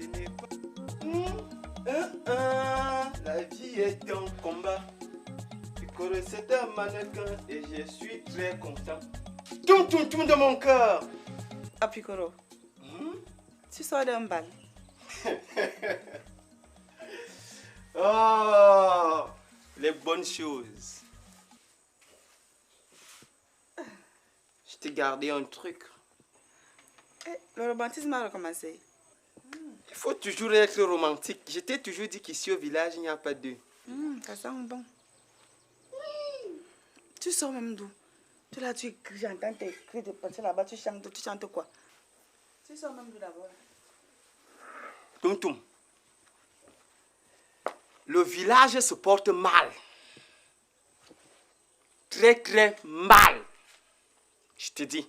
n'est pas... La vie est un combat. Piccolo, c'est un mannequin et je suis très content. Toum de mon cœur. Ah, Piccolo, tu sors d'un bal. Oh, les bonnes choses. Je t'ai gardé un truc. Le romantisme a recommencé. Il faut toujours être romantique. Je t'ai toujours dit qu'ici au village, il n'y a pas d'eux. Ça sent bon. Tu sors même d'où? Tu là, tu écris, j'entends tes cris de partir là-bas, tu chantes quoi? Tu sors même d'où d'abord? Toum. Le village se porte mal. Très mal. Je te dis.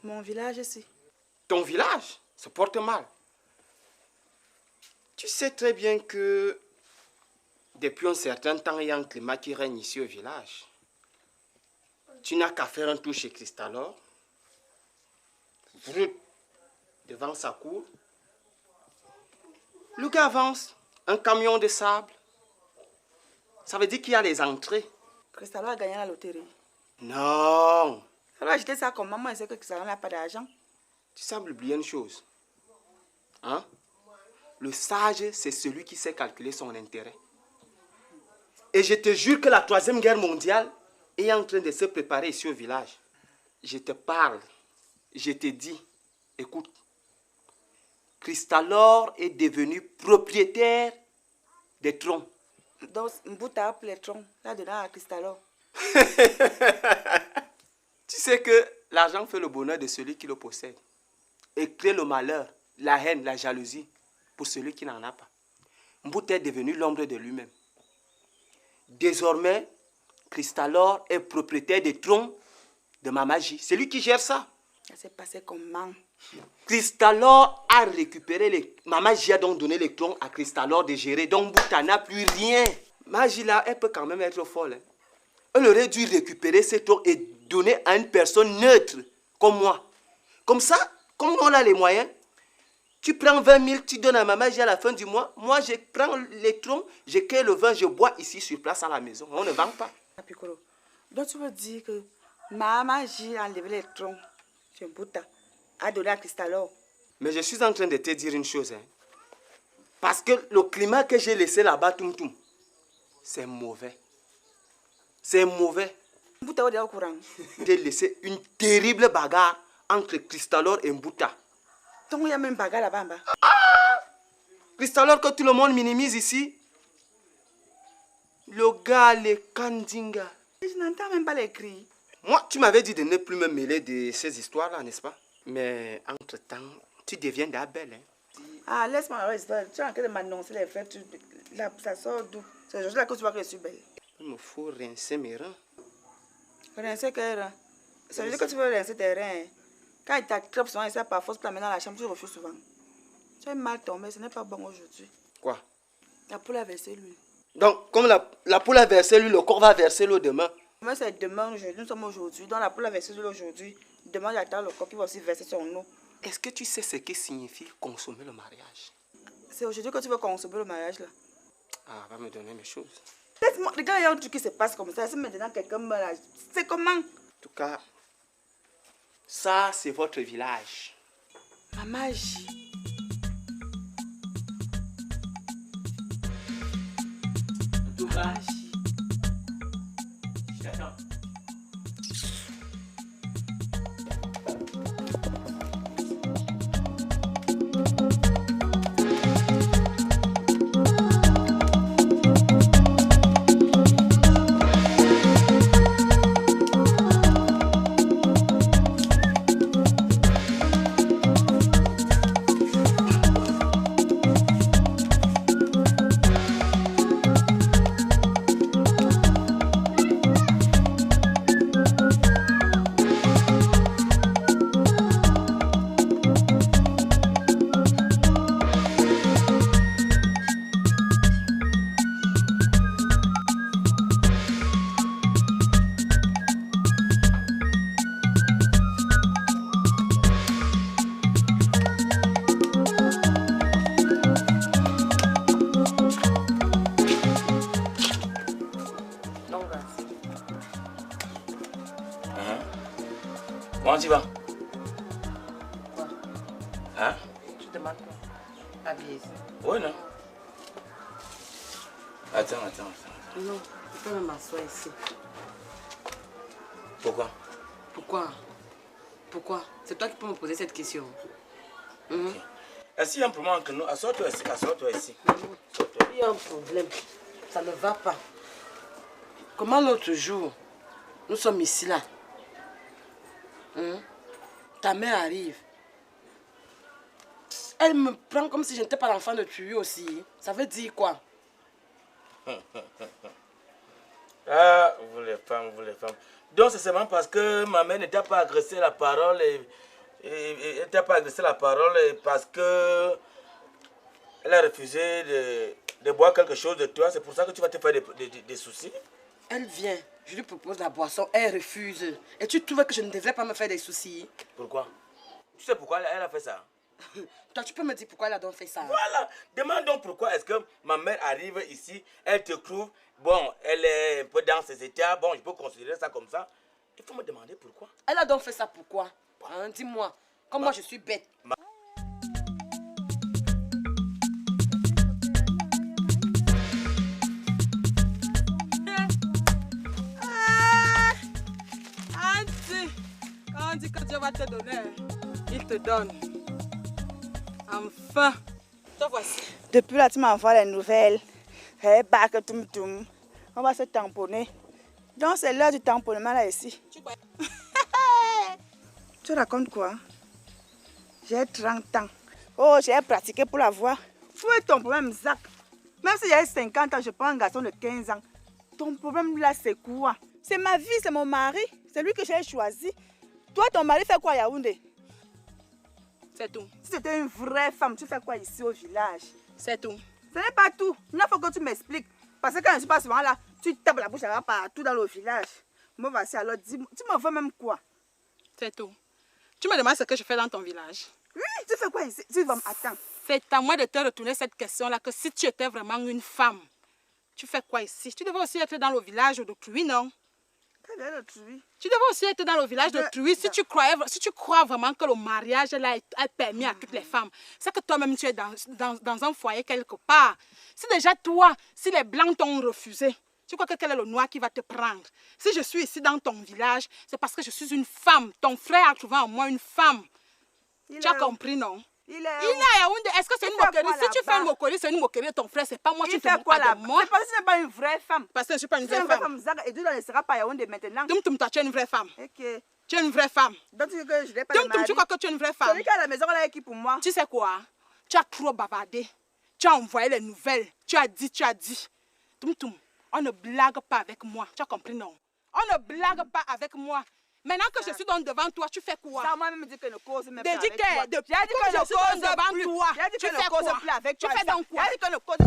Mon village ici. Ton village se porte mal. Tu sais très bien que depuis un certain temps, il y a un climat qui règne ici au village. Tu n'as qu'à faire un tour chez Cristalor. Devant sa cour. Le gars avance. Un camion de sable. Ça veut dire qu'il y a les entrées. Cristallo a gagné la loterie. Non. Alors acheter ça comme maman, elle sait que Cristallo n'a pas d'argent. Tu sembles oublier une chose. Hein? Le sage, c'est celui qui sait calculer son intérêt. Et je te jure que la 3e guerre mondiale est en train de se préparer ici au village. Je te parle. Je te dis, écoute. Cristalor est devenu propriétaire des troncs. Donc, Mbouta a les troncs, là-dedans à Cristallo. Tu sais que l'argent fait le bonheur de celui qui le possède. Et crée le malheur, la haine, la jalousie pour celui qui n'en a pas. Mbouta est devenu l'ombre de lui-même. Désormais, Cristalor est propriétaire des troncs de Mamaji. C'est lui qui gère ça. Ça s'est passé comment? Cristalor a récupéré les... Mamaji a donc donné les troncs à Cristalor de gérer. Donc Mbouta n'a plus rien. Magie là, elle peut quand même être folle. Hein. Elle aurait dû récupérer ces troncs et donner à une personne neutre, comme moi. Comme ça, comme on a les moyens, tu prends 20 000, tu donnes à Mamaji à la fin du mois. Moi, je prends les troncs, je crée le vin, je bois ici sur place à la maison. On ne vend pas. Piccolo, donc tu veux dire que Mamaji a enlevé les troncs sur Mbouta, a donné à Cristallo. Mais je suis en train de te dire une chose. Hein. Parce que le climat que j'ai laissé là-bas, Toum, c'est mauvais. C'est mauvais. Mbouta est au courant. J'ai laissé une terrible bagarre entre Cristalor et Mbouta. Donc il y a même bagarre là-bas. Cristalor que tout le monde minimise ici. Le gars, les Kandinga. Je n'entends même pas les cris. Moi, tu m'avais dit de ne plus me mêler de ces histoires-là, n'est-ce pas? Mais entre-temps, tu deviens d'Abel. Hein? Ah, laisse-moi la histoire. Tu es en train de m'annoncer les faits. Là, ça sort d'où? C'est aujourd'hui là que tu vois que je suis belle. Il me faut rincer mes reins. Rincer quel rein? C'est aujourd'hui que tu veux rincer tes reins. Quand il t'attrape souvent, il sait par force pour l'amener dans la chambre, tu refuses souvent. Tu es mal tombé, ce n'est pas bon aujourd'hui. Quoi? La poule a versé l'huile. Donc, comme la poule a versé l'huile, le corps va verser l'eau demain. Demain, c'est demain, aujourd'hui, nous sommes aujourd'hui. Donc, la poule a versé l'huile aujourd'hui. Demain, j'attends le corps qui va aussi verser son eau. Est-ce que tu sais ce qui signifie consommer le mariage? C'est aujourd'hui que tu veux consommer le mariage, là. Ah, va me donner mes choses. Laisse-moi, regarde, il y a un truc qui se passe comme ça. Si maintenant quelqu'un meurt là, c'est comment? En tout cas, ça, c'est votre village. Mamaji. Mamaji. Je t'attends. tu vas? Quoi? Hein? Tu demandes quoi? Habillé ici. Ouais, non? Attends. Non, je peux même m'asseoir ici. Pourquoi? Pourquoi? C'est toi qui peux me poser cette question. Ok. Est-ce qu'il y a un problème entre nous? Assois-toi ici, ici. Il y a un problème. Ça ne va pas. Comment l'autre jour, nous sommes ici là. Ta mère arrive. Elle me prend comme si je n'étais pas l'enfant de Thuy aussi. Ça veut dire quoi? Ah, vous les femmes. Donc c'est seulement parce que ma mère n'était pas agressée la parole et parce que elle a refusé de boire quelque chose de toi, c'est pour ça que tu vas te faire des soucis. Elle vient, je lui propose la boisson, elle refuse. Et tu trouves que je ne devrais pas me faire des soucis? Pourquoi? Tu sais pourquoi elle a fait ça? Toi, tu peux me dire pourquoi elle a donc fait ça? Voilà, demande donc pourquoi est-ce que ma mère arrive ici, elle te trouve, bon, elle est un peu dans ses états, bon, je peux considérer ça comme ça. Il faut me demander pourquoi. Elle a donc fait ça pourquoi? Hein, dis-moi, comme moi je suis bête. Quand on dit que Dieu va te donner, il te donne. Enfin. Te voici. Depuis là, tu m'envoies les nouvelles. On va se tamponner. Donc c'est l'heure du tamponnement là ici. Tu racontes quoi? J'ai 30 ans. Oh, j'ai pratiqué pour l'avoir. Où est ton problème, Zach? Même si j'ai 50 ans, je prends un garçon de 15 ans. Ton problème là, c'est quoi? C'est ma vie, c'est mon mari. C'est lui que j'ai choisi. Toi, ton mari fait quoi à Yaoundé? C'est tout. Si c'était une vraie femme, tu fais quoi ici au village? C'est tout. Ce n'est pas tout. Il faut que tu m'expliques. Parce que quand je ne suis pas souvent là, tu tapes la bouche là partout dans le village. Moi, voici alors, dis-moi, tu me veux même quoi? C'est tout. Tu me demandes ce que je fais dans ton village? Oui, tu fais quoi ici? Tu vas m'attendre. C'est à moi de te retourner cette question-là, que si tu étais vraiment une femme, tu fais quoi ici? Tu devais aussi être dans le village de Thuy, non? Tu devais aussi être dans le village de Thuy si tu crois vraiment que le mariage là, est permis à toutes les femmes. C'est que toi-même tu es dans un foyer quelque part. Si déjà toi, si les blancs t'ont refusé, tu crois que quel est le noir qui va te prendre? Si je suis ici dans ton village, c'est parce que je suis une femme. Ton frère a trouvé en moi une femme. Tu as compris, non? Il est à Yaoundé. Est-ce que c'est une moquerie? Si tu fais une moquerie, c'est une moquerie de ton frère. C'est pas moi. Tu ne te moques pas de moi. C'est parce que tu n'es pas une vraie femme. Parce que je ne suis pas une vraie femme. Et tu ne seras pas à Yaoundé maintenant. Toi, tu es une vraie femme. Ok. Tu es une vraie femme. Donc tu dis que je n'ai pas de mari. Tu crois que tu es une vraie femme? Celui qui est à la maison, là, est qui pour moi? Tu sais quoi? Tu as trop bavardé. Tu as envoyé les nouvelles. Tu as dit. On ne blague pas avec moi. Tu as compris, non? On ne blague pas avec moi. Maintenant que je suis donc devant toi, tu fais quoi? Ça moi-même dit que ne cause même pas avec toi. J'ai dit que ne cause devant toi. J'ai dit que ne cause plus avec toi. Tu fais donc quoi? J'ai dit que ne cause...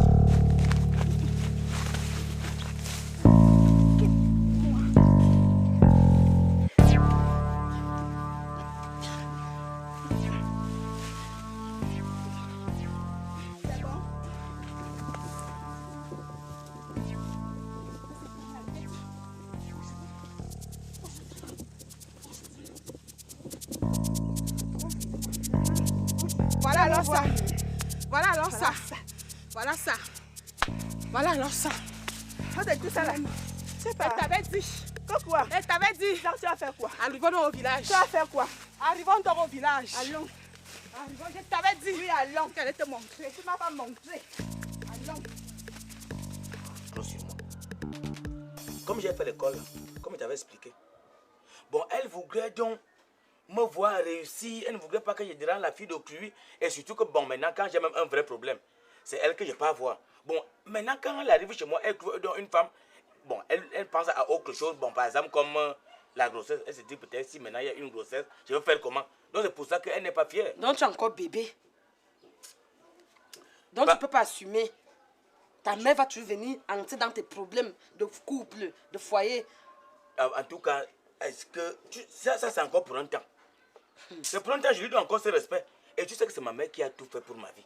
Voilà alors ça. Voilà alors ça. Voilà ça. Voilà alors ça. Regarde tout ça là. Elle t'avait dit. Quoi? Elle t'avait dit. Donc tu vas faire quoi? Arrivons donc au village. Tu vas faire quoi? Arrivons donc au village. Allons. Arrivons. Je t'avais dit. Oui, allons. Qu'elle te montrer. Tu ne m'as pas montré. Allons. Comme j'ai fait l'école, comme je t'avais expliqué. Bon, elle voudrait donc me voir réussir. Elle ne voudrait pas que je dérange la fille de Thuy. Et surtout que, bon, maintenant, quand j'ai même un vrai problème, c'est elle que je n'ai pas à voir. Bon, maintenant, quand elle arrive chez moi, elle trouve donc une femme. Bon, elle pense à autre chose. Bon, par exemple, comme la grossesse. Elle se dit peut-être si maintenant il y a une grossesse, je vais faire comment? Donc, c'est pour ça qu'elle n'est pas fière. Donc, tu es encore bébé. Donc, tu ne peux pas assumer. Ta mère va toujours venir entrer dans tes problèmes de couple, de foyer. En tout cas, est-ce que... Ça c'est encore pour un temps. C'est pour un temps, je lui donne encore ce respect. Et tu sais que c'est ma mère qui a tout fait pour ma vie.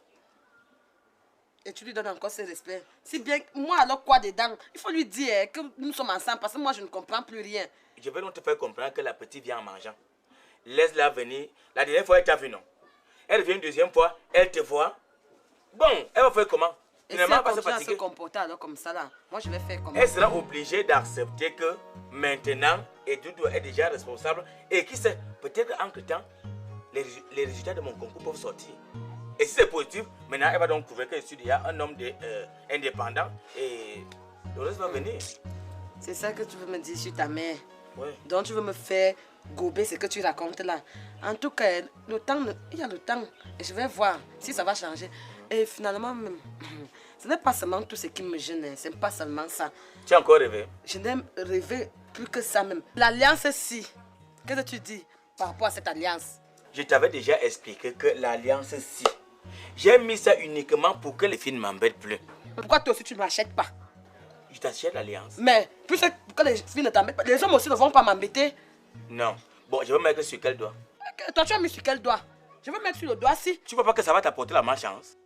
Et tu lui donnes encore ce respect. Si bien, moi alors quoi dedans? Il faut lui dire que nous sommes ensemble parce que moi je ne comprends plus rien. Je vais donc te faire comprendre que la petite vient en mangeant. Laisse-la venir. La dernière fois, elle t'a vu, non? Elle revient une deuxième fois, elle te voit. Bon, elle va faire comment? Et si elle continue à se comporter alors comme ça là, moi je vais faire comment? Elle sera obligée d'accepter que maintenant, Doudou est déjà responsable. Et qui sait, peut-être entre temps, les résultats de mon concours peuvent sortir. Et si c'est positif, maintenant elle va donc trouver que je suis déjà un homme indépendant et le reste va venir. C'est ça que tu veux me dire sur ta mère. Oui. Donc tu veux me faire gober ce que tu racontes là. En tout cas, le temps, il y a le temps. Et je vais voir si ça va changer. Et finalement, ce n'est pas seulement tout ce qui me gêne. Ce n'est pas seulement ça. Tu as encore rêvé? Je n'aime rêver plus que ça même. L'alliance-ci, qu'est-ce que tu dis par rapport à cette alliance? Je t'avais déjà expliqué que l'alliance-ci, j'ai mis ça uniquement pour que les filles ne m'embêtent plus. Pourquoi toi aussi tu ne m'achètes pas? Je t'achète l'alliance. Mais puisque les filles ne t'embêtent pas, les hommes aussi ne vont pas m'embêter. Non. Bon, je vais mettre sur quel doigt? Toi tu as mis sur quel doigt? Je vais mettre sur le doigt-ci. Tu ne vois pas que ça va t'apporter la malchance?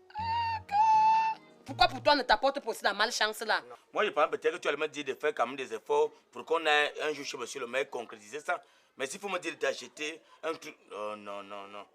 Pourquoi pour toi ne t'apporte pas aussi la malchance là? Non. Moi je pense peut-être que tu allais me dire de faire quand même des efforts pour qu'on ait un jour chez monsieur le maire concrétiser ça. Mais s'il faut me dire d'acheter un truc... Oh, non, non, non.